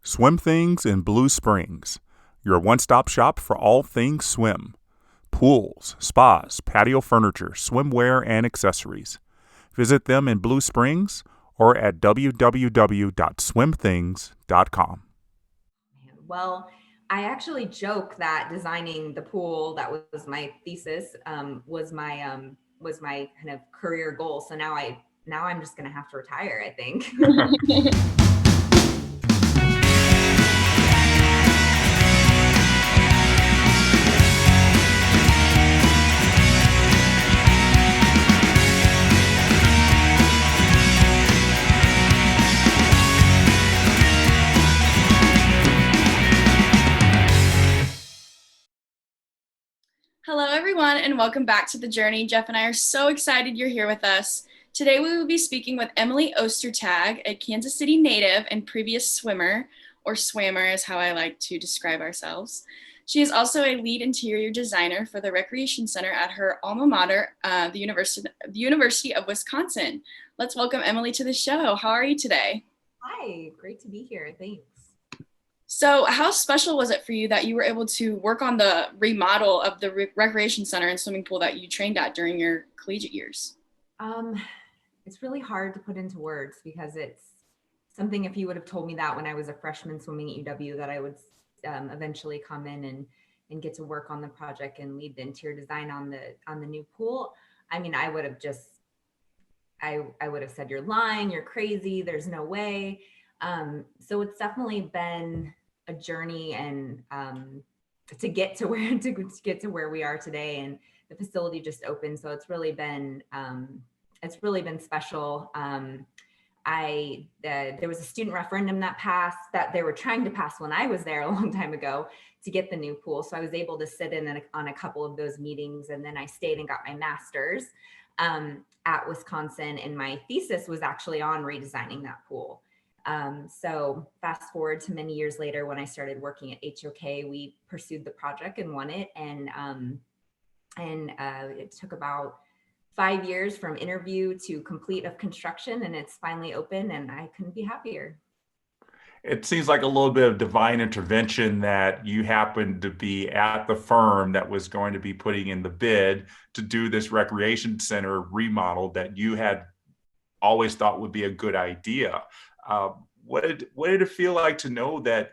Swim Things in Blue Springs, your one-stop shop for all things swim. Pools, spas, patio furniture, swimwear, and accessories. Visit them in Blue Springs or at www.swimthings.com. Well, I actually joke that designing the pool that was my thesis was my kind of career goal. So now I'm just gonna have to retire, I think. Hello, everyone, and welcome back to The Journey. Jeff and I are so excited you're here with us. Today, we will be speaking with Emily Ostertag, a Kansas City native and previous swimmer, or swammer is how I like to describe ourselves. She is also a lead interior designer for the Recreation Center at her alma mater, the University of Wisconsin. Let's welcome Emily to the show. How are you today? Hi, great to be here. Thanks. So how special was it for you that you were able to work on the remodel of the recreation center and swimming pool that you trained at during your collegiate years? It's really hard to put into words because it's something, if you would have told me that when I was a freshman swimming at UW, that I would eventually come in and get to work on the project and lead the interior design on the new pool. I mean, I would have said, you're lying, you're crazy, there's no way. So it's definitely been a journey and to get to where we are today, and the facility just opened, so it's really been special. There was a student referendum that they were trying to pass when I was there a long time ago to get the new pool, so I was able to sit in on a couple of those meetings, and then I stayed and got my master's at Wisconsin, and my thesis was actually on redesigning that pool. So fast forward to many years later, when I started working at HOK, we pursued the project and won it. And it took about 5 years from interview to complete of construction, and it's finally open, and I couldn't be happier. It seems like a little bit of divine intervention that you happened to be at the firm that was going to be putting in the bid to do this recreation center remodel that you had always thought would be a good idea. What did it feel like to know that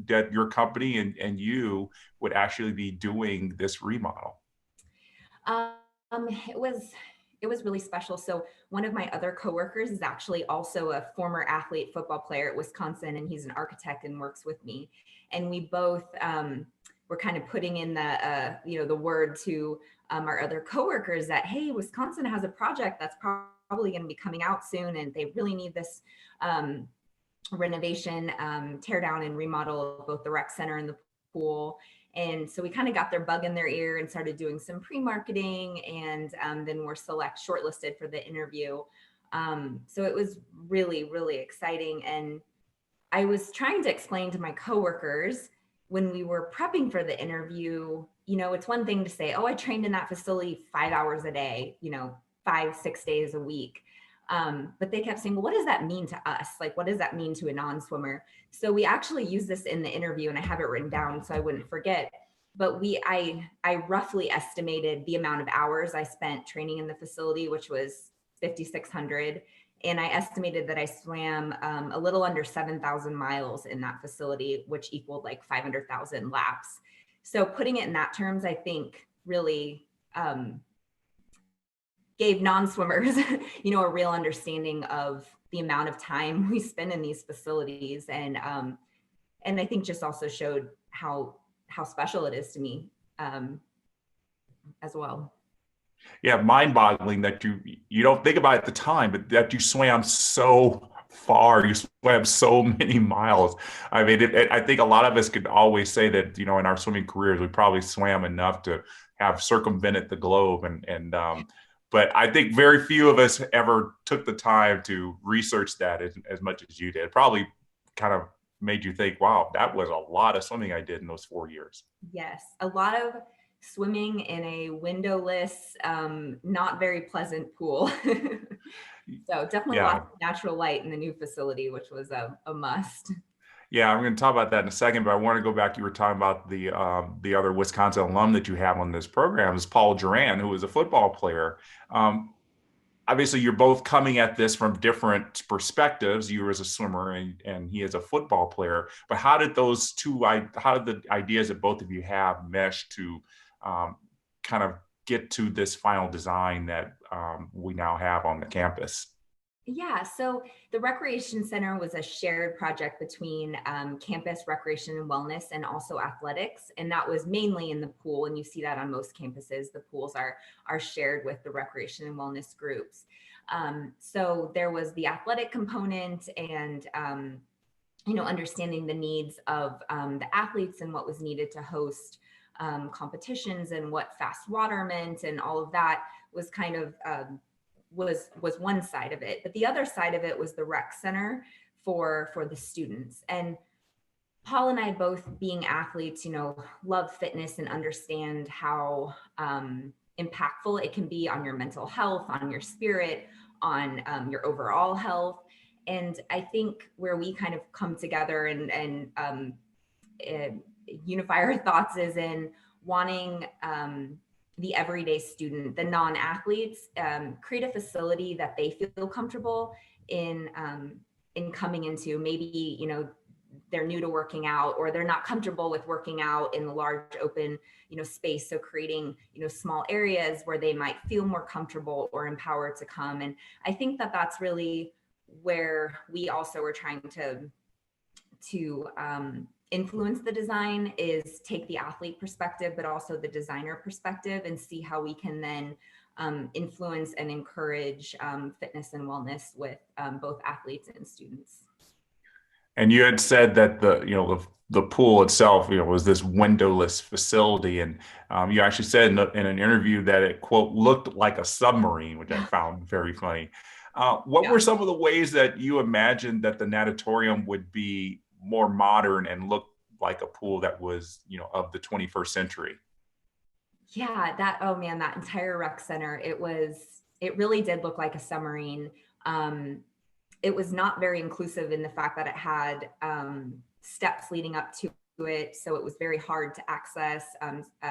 that your company and you would actually be doing this remodel? Um, it was really special. So one of my other coworkers is actually also a former athlete football player at Wisconsin, and he's an architect and works with me. And we both were kind of putting in the word to our other coworkers that, hey, Wisconsin has a project that's probably going to be coming out soon, and they really need this renovation, tear down and remodel both the rec center and the pool. And so we kind of got their bug in their ear and started doing some pre-marketing, and then we're shortlisted for the interview. So it was really, really exciting. And I was trying to explain to my coworkers when we were prepping for the interview, it's one thing to say, oh, I trained in that facility 5 hours a day, 5, 6 days a week. But they kept saying, well, what does that mean to us? Like, what does that mean to a non-swimmer? So we actually used this in the interview, and I have it written down so I wouldn't forget. But I roughly estimated the amount of hours I spent training in the facility, which was 5,600. And I estimated that I swam a little under 7,000 miles in that facility, which equaled like 500,000 laps. So putting it in that terms, I think really gave non-swimmers, a real understanding of the amount of time we spend in these facilities, and I think just also showed how special it is to me as well. Yeah, mind-boggling that you don't think about it at the time, but that you swam so far, you swam so many miles. I mean, I think a lot of us could always say that in our swimming careers we probably swam enough to have circumvented the globe, but I think very few of us ever took the time to research that as much as you did. Probably kind of made you think, wow, that was a lot of swimming I did in those 4 years. Yes, a lot of swimming in a windowless, not very pleasant pool. So definitely Yeah. lots of natural light in the new facility, which was a must. Yeah, I'm going to talk about that in a second, but I want to go back. You were talking about the other Wisconsin alum that you have on this program is Paul Duran, who is a football player. Um, Obviously, you're both coming at this from different perspectives. You as a swimmer and he as a football player. But how did how did the ideas that both of you have mesh to um, kind of get to this final design that we now have on the campus? Yeah, so the Recreation Center was a shared project between campus recreation and wellness and also athletics. And that was mainly in the pool. And you see that on most campuses, the pools are shared with the recreation and wellness groups. So there was the athletic component and, understanding the needs of the athletes and what was needed to host competitions and what fast water meant and all of that was kind of was one side of it, but the other side of it was the rec center for the students. And Paul and I both being athletes, love fitness and understand how impactful it can be on your mental health, on your spirit, on your overall health. And I think where we kind of come together and unify our thoughts is in wanting the everyday student, the non-athletes, create a facility that they feel comfortable in coming into. Maybe they're new to working out, or they're not comfortable with working out in the large open space. So creating small areas where they might feel more comfortable or empowered to come. And I think that that's really where we also are trying to influence the design, is take the athlete perspective, but also the designer perspective, and see how we can then influence and encourage fitness and wellness with both athletes and students. And you had said that the pool itself, was this windowless facility, and you actually said in an interview that it, quote, looked like a submarine, which I found very funny. What Yeah. were some of the ways that you imagined that the natatorium would be more modern and look like a pool that was, of the 21st century? Yeah, oh man, that entire rec center, it really did look like a submarine. It was not very inclusive in the fact that it had steps leading up to it. So it was very hard to access,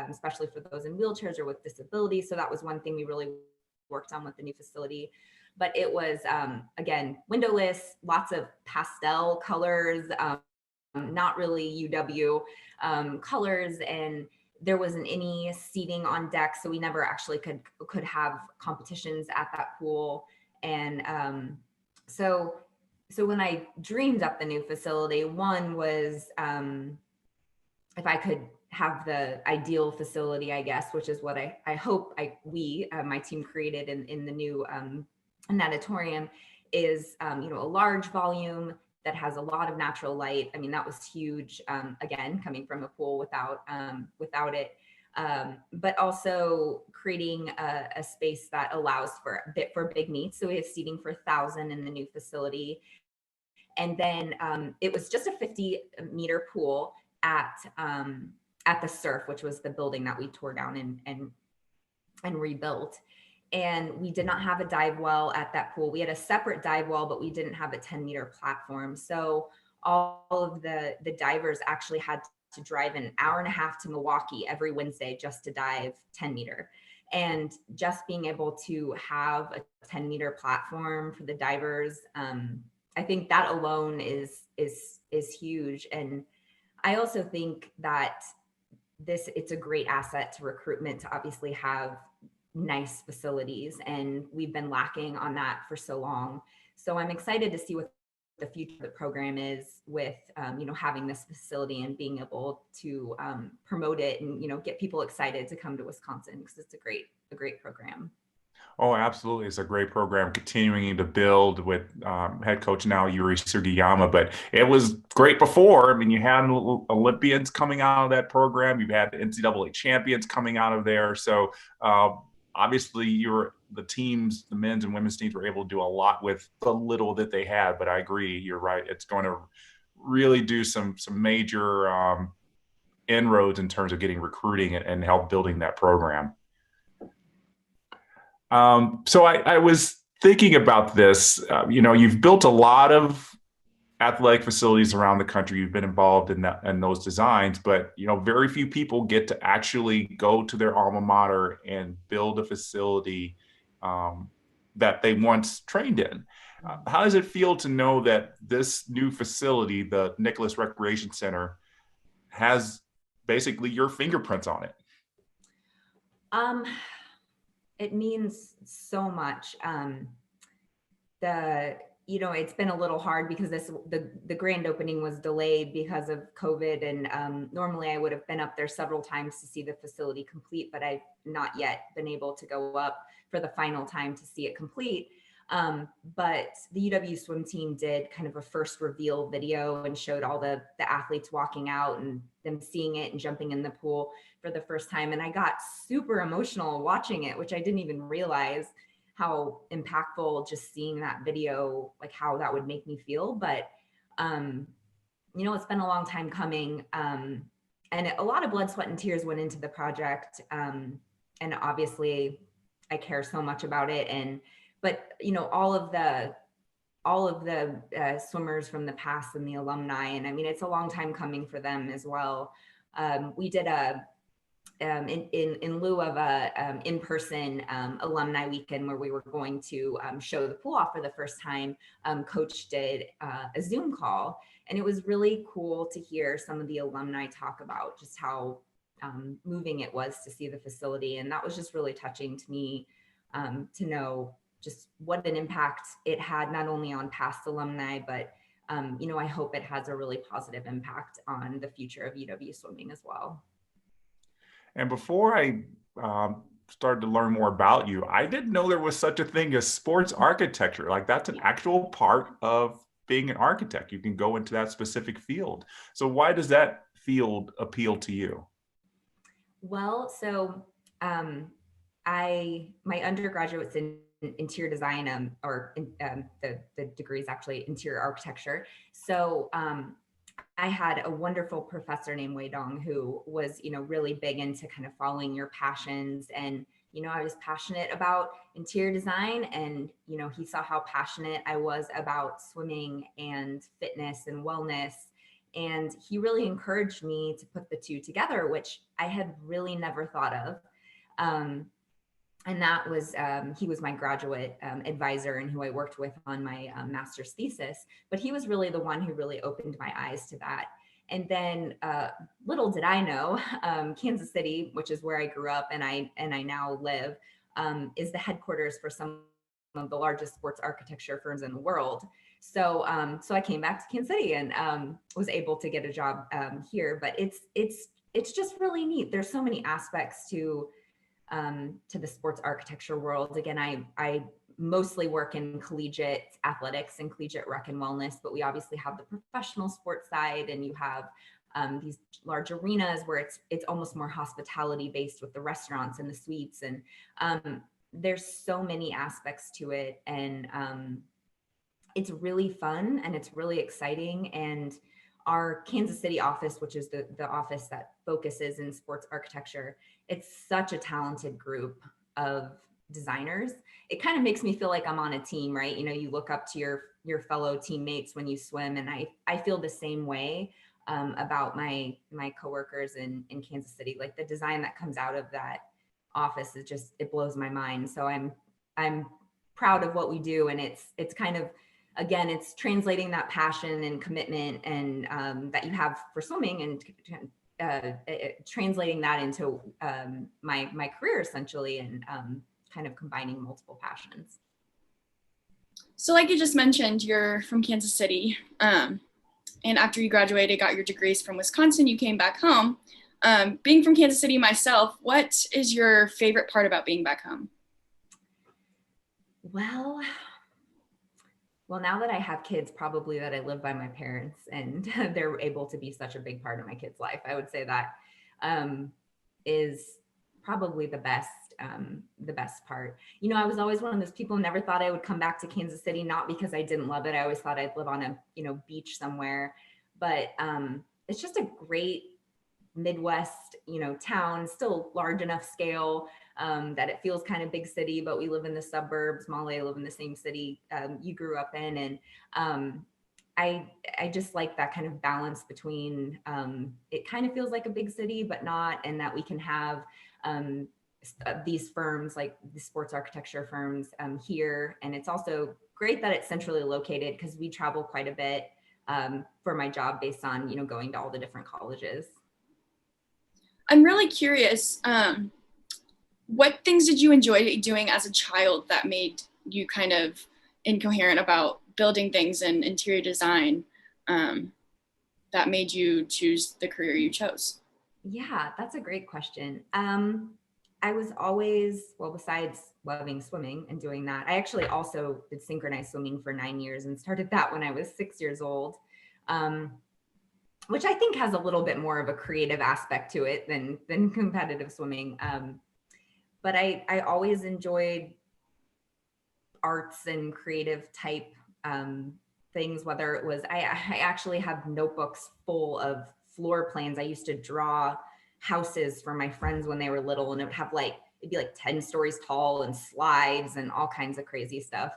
especially for those in wheelchairs or with disabilities. So that was one thing we really worked on with the new facility. But it was, again, windowless, lots of pastel colors, not really UW colors. And there wasn't any seating on deck. So we never actually could have competitions at that pool. And so when I dreamed up the new facility, one was if I could have the ideal facility, I guess, which is what I hope my team created in the new natatorium, is a large volume that has a lot of natural light. I mean, that was huge. Again, coming from a pool without it. But also creating a space that allows for big meets. So we have seating for 1,000 in the new facility. And then it was just a 50-meter pool at the Surf, which was the building that we tore down and rebuilt. And we did not have a dive well at that pool. We had a separate dive well, but we didn't have a 10-meter platform. So all of the divers actually had to drive an hour and a half to Milwaukee every Wednesday just to dive 10-meter. And just being able to have a 10-meter platform for the divers, I think that alone is huge. And I also think that it's a great asset to recruitment to obviously have nice facilities, and we've been lacking on that for so long. So I'm excited to see what the future of the program is with having this facility and being able to promote it and get people excited to come to Wisconsin, because it's a great program. Oh, absolutely. It's a great program, continuing to build with head coach now, Yuri Sugiyama. But it was great before. I mean, you had Olympians coming out of that program. You've had NCAA champions coming out of there. So obviously, the teams, the men's and women's teams, were able to do a lot with the little that they had. But I agree, you're right. It's going to really do some major inroads in terms of getting recruiting and help building that program. So I was thinking about this. You've built a lot of athletic facilities around the country. You've been involved in that and those designs, but very few people get to actually go to their alma mater and build a facility that they once trained in. How does it feel to know that this new facility, the Nicholas Recreation Center, has basically your fingerprints on it? Um, it means so much. It's been a little hard because the grand opening was delayed because of COVID, and normally I would have been up there several times to see the facility complete, but I've not yet been able to go up for the final time to see it complete. But the UW swim team did kind of a first reveal video and showed all the athletes walking out and them seeing it and jumping in the pool for the first time. And I got super emotional watching it, which I didn't even realize how impactful just seeing that video, like how that would make me feel. But, it's been a long time coming. And a lot of blood, sweat, and tears went into the project. And obviously I care so much about it. But all of the swimmers from the past and the alumni, and I mean, it's a long time coming for them as well. We did in lieu of a in-person alumni weekend where we were going to show the pool off for the first time. Coach did a Zoom call, and it was really cool to hear some of the alumni talk about just how moving it was to see the facility. And that was just really touching to me, to know just what an impact it had, not only on past alumni, but I hope it has a really positive impact on the future of UW swimming as well. And before I started to learn more about you, I didn't know there was such a thing as sports architecture. Like, that's an actual part of being an architect. You can go into that specific field. So why does that field appeal to you? Well, so my undergraduate's in interior design, the degree is actually interior architecture. So I had a wonderful professor named Wei Dong who was, really big into kind of following your passions. And, I was passionate about interior design, and, he saw how passionate I was about swimming and fitness and wellness. And he really encouraged me to put the two together, which I had really never thought of. And that was, he was my graduate advisor and who I worked with on my master's thesis, but he was really the one who really opened my eyes to that. And then little did I know, Kansas City, which is where I grew up and I now live, is the headquarters for some of the largest sports architecture firms in the world. So I came back to Kansas City and was able to get a job here, but it's just really neat. There's so many aspects to the sports architecture world. Again, I mostly work in collegiate athletics and collegiate rec and wellness, but we obviously have the professional sports side, and you have these large arenas where it's almost more hospitality based with the restaurants and the suites. And there's so many aspects to it. And it's really fun and it's really exciting. And our Kansas City office, which is the office that focuses in sports architecture, it's such a talented group of designers. It kind of makes me feel like I'm on a team, right? You look up to your fellow teammates when you swim, and I feel the same way about my coworkers in Kansas City. Like, the design that comes out of that office is just, it blows my mind. So I'm proud of what we do, and it's kind of, again, it's translating that passion and commitment and that you have for swimming, and translating that into my career essentially, and kind of combining multiple passions. So like you just mentioned, you're from Kansas City, and after you graduated, got your degrees from Wisconsin, you came back home. Being from Kansas City myself, what is your favorite part about being back home? Well, now that I have kids, probably that I live by my parents and they're able to be such a big part of my kid's life. I would say that is probably the best part. I was always one of those people who never thought I would come back to Kansas City, not because I didn't love it. I always thought I'd live on a, beach somewhere, but it's just a great Midwest, town, still large enough scale that it feels kind of big city, but we live in the suburbs. Molly, I live in the same city you grew up in, and I just like that kind of balance between it kind of feels like a big city, but not, and that we can have these firms like the sports architecture firms here. And it's also great that it's centrally located because we travel quite a bit for my job based on, going to all the different colleges. I'm really curious, what things did you enjoy doing as a child that made you kind of incoherent about building things and interior design, that made you choose the career you chose? Yeah, that's a great question. I was always, well, besides loving swimming and doing that, I actually also did synchronized swimming for 9 years and started that when I was 6 years old, um, which I think has a little bit more of a creative aspect to it than competitive swimming. But I always enjoyed arts and creative type things, whether it was, I actually have notebooks full of floor plans. I used to draw houses for my friends when they were little, and it'd be like 10 stories tall and slides and all kinds of crazy stuff.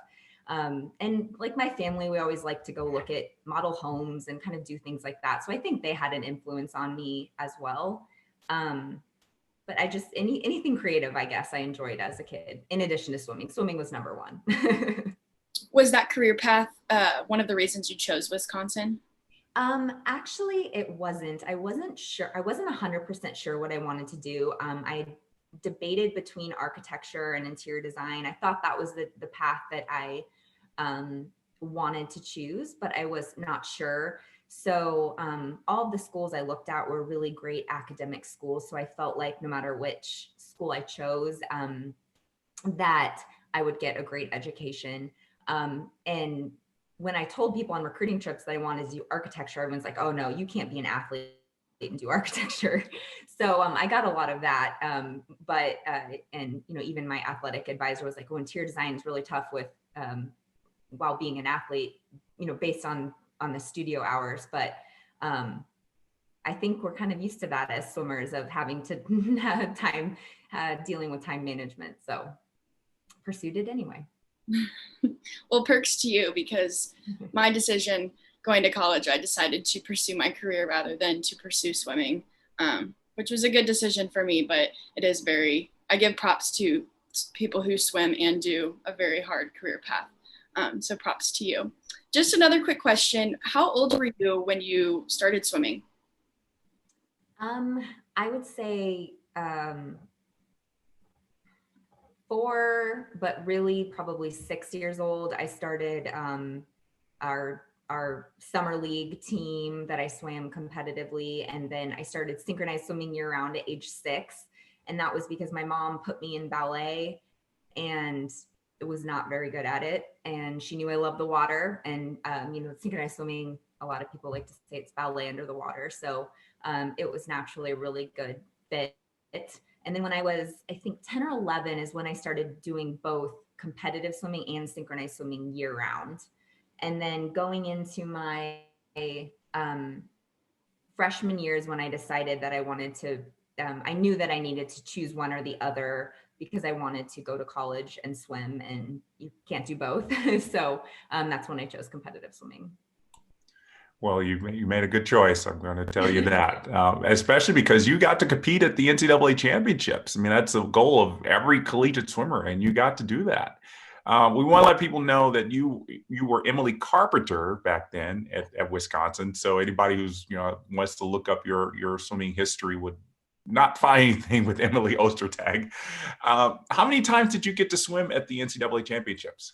And like my family, we always like to go look at model homes and kind of do things like that. So I think they had an influence on me as well. But I just, anything creative, I guess I enjoyed as a kid, in addition to swimming. Swimming was number one. Was that career path one of the reasons you chose Wisconsin? Actually, it wasn't. I wasn't sure. I wasn't 100% sure what I wanted to do. I debated between architecture and interior design. I thought that was the path that I wanted to choose, but I was not sure. So all of the schools I looked at were really great academic schools. So I felt like no matter which school I chose, that I would get a great education. And when I told people on recruiting trips that I wanted to do architecture, everyone's like, oh no, you can't be an athlete and do architecture. So I got a lot of that. But even my athletic advisor was like, oh, interior design is really tough with while being an athlete, based on the studio hours. But I think we're kind of used to that as swimmers, of having to have time dealing with time management. So pursued it anyway. Well, perks to you, because my decision going to college, I decided to pursue my career rather than to pursue swimming, which was a good decision for me, but it is I give props to people who swim and do a very hard career path. So props to you. Just another quick question. How old were you when you started swimming? I would say 4, but really probably 6 years old. I started our summer league team that I swam competitively, and then I started synchronized swimming year round at age 6, and that was because my mom put me in ballet, and it was not very good at it, and she knew I loved the water, and synchronized swimming, a lot of people like to say it's ballet under the water, so it was naturally a really good fit. And then when I was, I think 10 or 11 is when I started doing both competitive swimming and synchronized swimming year round. And then going into my freshman years, when I decided that I wanted to, I knew that I needed to choose one or the other, because I wanted to go to college and swim, and you can't do both. So that's when I chose competitive swimming. Well, you made a good choice. I'm going to tell you that, especially because you got to compete at the NCAA championships. I mean, that's the goal of every collegiate swimmer, and you got to do that. We want to let people know that you were Emily Carpenter back then at Wisconsin. So anybody who's wants to look up your swimming history would not find anything with Emily Ostertag. How many times did you get to swim at the NCAA championships?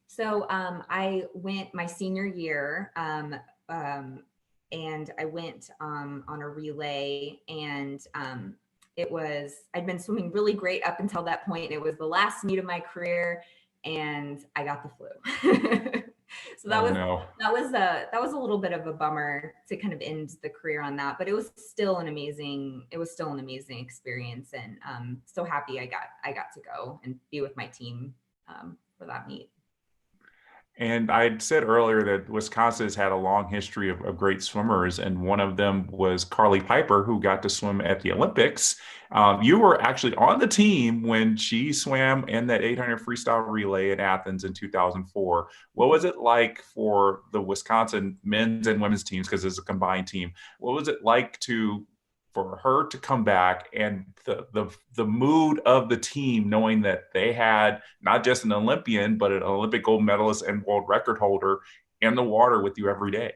So I went my senior year, and I went on a relay, and I'd been swimming really great up until that point. It was the last meet of my career, and I got the flu. So that was a little bit of a bummer to kind of end the career on that, but it was still an amazing experience, and so happy I got to go and be with my team for that meet. And I had said earlier that Wisconsin has had a long history of great swimmers, and one of them was Carly Piper, who got to swim at the Olympics. You were actually on the team when she swam in that 800 freestyle relay in Athens in 2004. What was it like for the Wisconsin men's and women's teams, because it's a combined team? What was it like to for her to come back, and the mood of the team, knowing that they had not just an Olympian, but an Olympic gold medalist and world record holder in the water with you every day?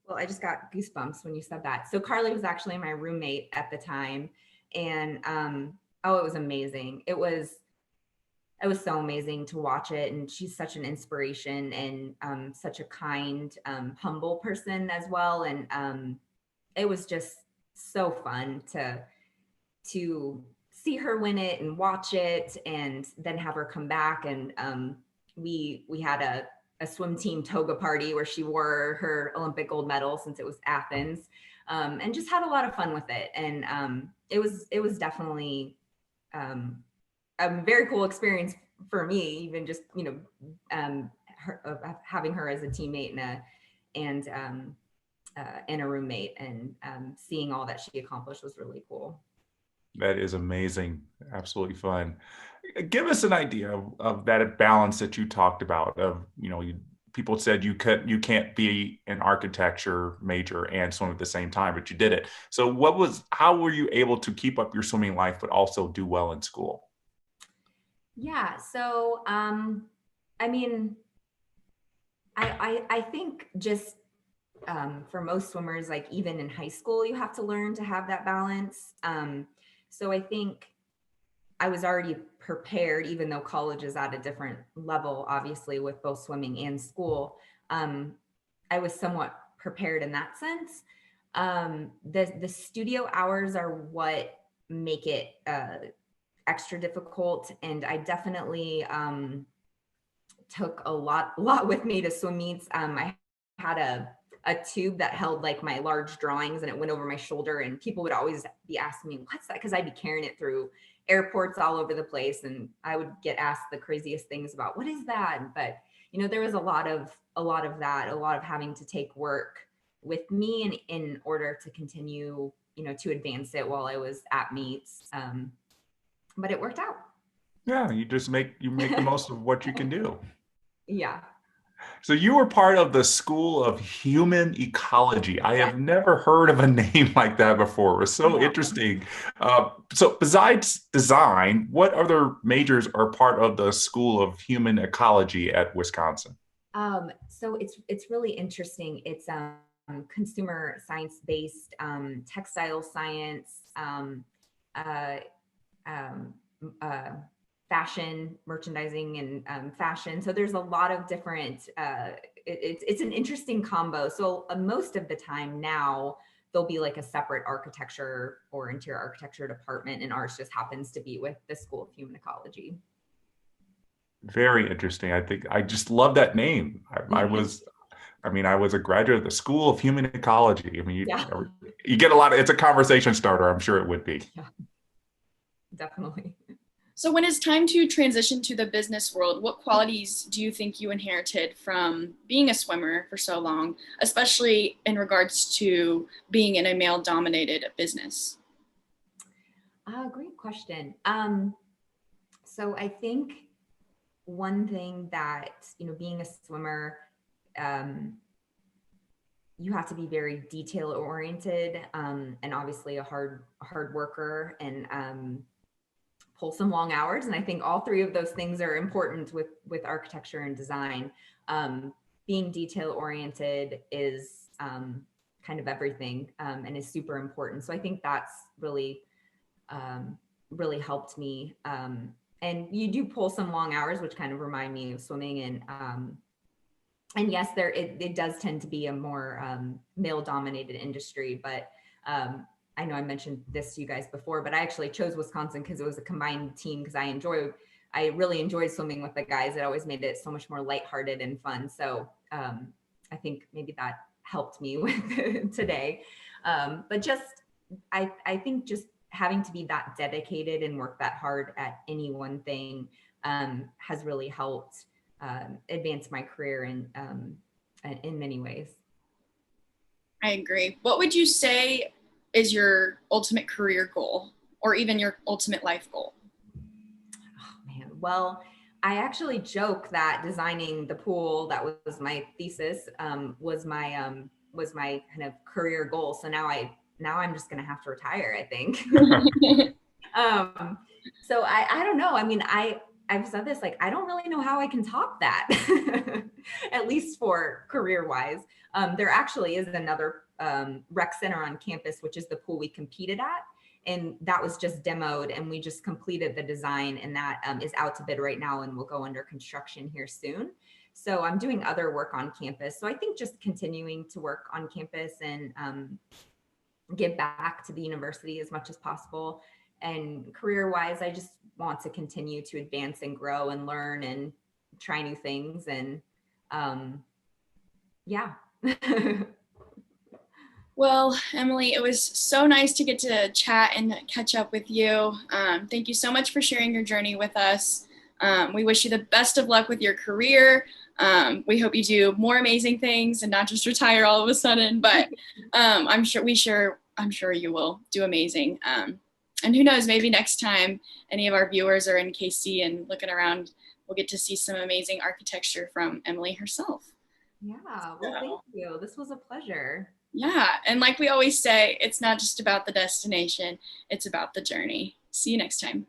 Well, I just got goosebumps when you said that. So Carly was actually my roommate at the time, and oh, it was amazing. It was so amazing to watch it, and she's such an inspiration and such a kind, humble person as well. And it was just so fun to see her win it and watch it, and then have her come back. And we had a swim team toga party where she wore her Olympic gold medal, since it was Athens, and just had a lot of fun with it. And it was definitely a very cool experience for me, even just having her as a teammate and a roommate, and seeing all that she accomplished was really cool. That is amazing. Absolutely fun. Give us an idea of that balance that you talked about of, people said you can't be an architecture major and swim at the same time, but you did it. So how were you able to keep up your swimming life, but also do well in school? Yeah. So, I mean, I think just for most swimmers, like even in high school, you have to learn to have that balance. So I think I was already prepared, even though college is at a different level, obviously, with both swimming and school. I was somewhat prepared in that sense. The studio hours are what make it extra difficult, and I definitely took a lot with me to swim meets. I had a tube that held like my large drawings, and it went over my shoulder, and people would always be asking me, what's that? Because I'd be carrying it through airports all over the place, and I would get asked the craziest things about what is that. But there was a lot of that, a lot of having to take work with me in order to continue, to advance it while I was at meets. But it worked out. Yeah, you make the most of what you can do. Yeah. So you were part of the School of Human Ecology. I Yeah. have never heard of a name like that before. It was so No. interesting. So besides design, what other majors are part of the School of Human Ecology at Wisconsin? So it's really interesting. It's consumer science based, textile science, uh, um, uh, fashion, merchandising, and fashion. So there's a lot of different. It's an interesting combo. So most of the time now there'll be like a separate architecture or interior architecture department, and ours just happens to be with the School of Human Ecology. Very interesting. I think I just love that name. I was a graduate of the School of Human Ecology. I mean, Yeah, you get a lot of, it's a conversation starter. I'm sure it would be. yeah, definitely. So when it's time to transition to the business world, what qualities do you think you inherited from being a swimmer for so long, especially in regards to being in a male-dominated business? Great question. So I think one thing that, being a swimmer, um, you have to be very detail oriented, and obviously a hard worker, and pull some long hours. And I think all three of those things are important with architecture and design. Being detail oriented is kind of everything, and is super important. So I think that's really helped me. And you do pull some long hours, which kind of remind me of swimming. And yes, it does tend to be a more male dominated industry, but I know I mentioned this to you guys before, but I actually chose Wisconsin because it was a combined team, because I really enjoyed swimming with the guys. It always made it so much more lighthearted and fun. So I think maybe that helped me with today. But I think just having to be that dedicated and work that hard at any one thing has really helped. advance my career in many ways. I agree. What would you say is your ultimate career goal, or even your ultimate life goal? Oh man, well, I actually joke that designing the pool, that was my thesis, was my kind of career goal. So now I'm just gonna have to retire, I think. um, so I don't know. I mean, I've said this, like, I don't really know how I can top that, at least for career wise. There actually is another rec center on campus, which is the pool we competed at. And that was just demoed, and we just completed the design, and that is out to bid right now and will go under construction here soon. So I'm doing other work on campus. So I think just continuing to work on campus and give back to the university as much as possible. And career wise, I just want to continue to advance and grow and learn and try new things. And yeah. Well, Emily, it was so nice to get to chat and catch up with you. Thank you so much for sharing your journey with us. We wish you the best of luck with your career. We hope you do more amazing things and not just retire all of a sudden, but I'm sure you will do amazing. And who knows, maybe next time any of our viewers are in KC and looking around, we'll get to see some amazing architecture from Emily herself. Yeah, well, thank you. This was a pleasure. Yeah, and like we always say, it's not just about the destination, it's about the journey. See you next time.